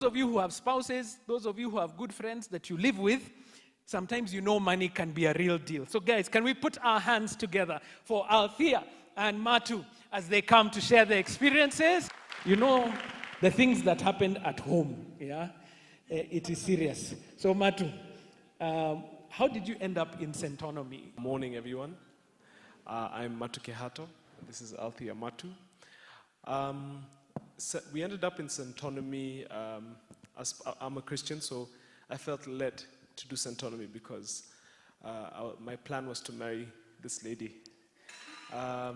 Those of you who have spouses, those of you who have good friends that you live with, sometimes you know money can be a real deal. So guys, can we put our hands together for Althea and Matu as they come to share their experiences? You know, the things that happened at home, yeah? It is serious. So Matu, how did you end up in Centonomy? Morning, everyone. I'm Matu Kehato. This is Althea Matu. So we ended up in Centonomy. I'm a Christian, so I felt led to do Centonomy because my plan was to marry this lady.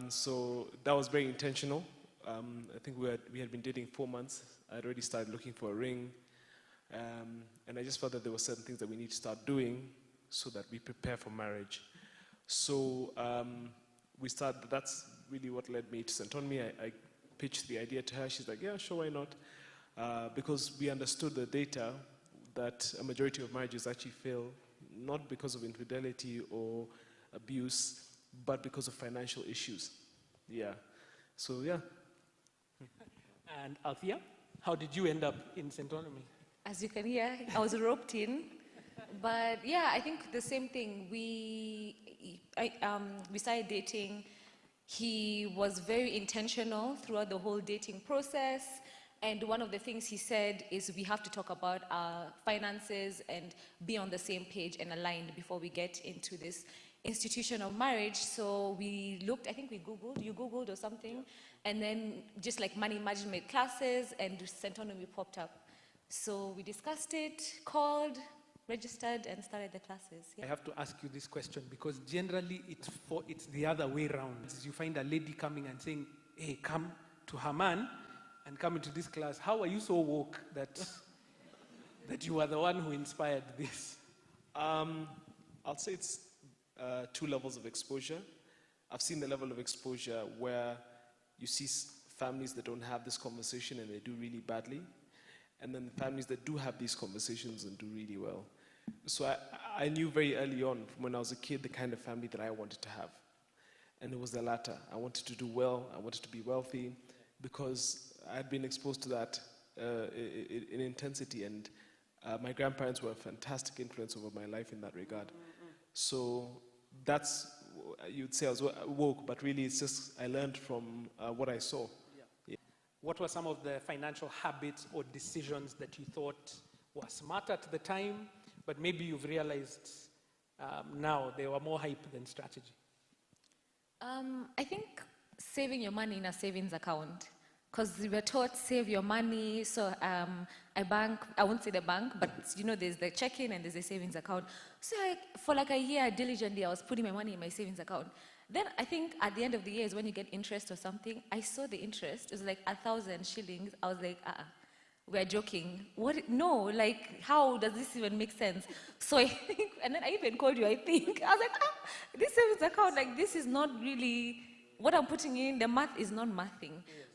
So that was very intentional. I think we had been dating 4 months. I had already started looking for a ring. And I just felt that there were certain things that we need to start doing so that we prepare for marriage. So that's really what led me to Centonomy. I pitched the idea to her. She's like, yeah, sure, why not? Because we understood the data that a majority of marriages actually fail, not because of infidelity or abuse, but because of financial issues. Yeah. So, yeah. And Althea, how did you end up in Centonomy? As you can hear, I was roped in. But yeah, I think the same thing. We started dating. He was very intentional throughout the whole dating process. And one of the things he said is we have to talk about our finances and be on the same page and aligned before we get into this institution of marriage. So we looked, I think you Googled or something, and then just like money management classes, and Centonomy popped up. So we discussed it, called, registered, and started the classes. Yeah. I have to ask you this question because generally it's the other way around. You find a lady coming and saying, hey, come to her man and come into this class. How are you so woke that you are the one who inspired this? I'll say it's 2 levels of exposure. I've seen the level of exposure where you see families that don't have this conversation and they do really badly. And then families that do have these conversations and do really well. So I knew very early on, from when I was a kid, the kind of family that I wanted to have. And it was the latter. I wanted to do well, I wanted to be wealthy, because I had been exposed to that in intensity, and my grandparents were a fantastic influence over my life in that regard. So that's, you'd say I was woke, but really it's just I learned from what I saw. What were some of the financial habits or decisions that you thought were smart at the time, but maybe you've realized now they were more hype than strategy? I think saving your money in a savings account, because we were taught save your money. So I won't say the bank, but you know there's the checking and there's a savings account. So for like a year, diligently, I was putting my money in my savings account. Then I think at the end of the year is when you get interest or something. I saw the interest. It was like 1,000 shillings. I was like, we're joking. What? No, like, how does this even make sense? So I think, and then I even called you, I think. I was like, this savings account, like, this is not really, what I'm putting in, the math is not mathing. Yes.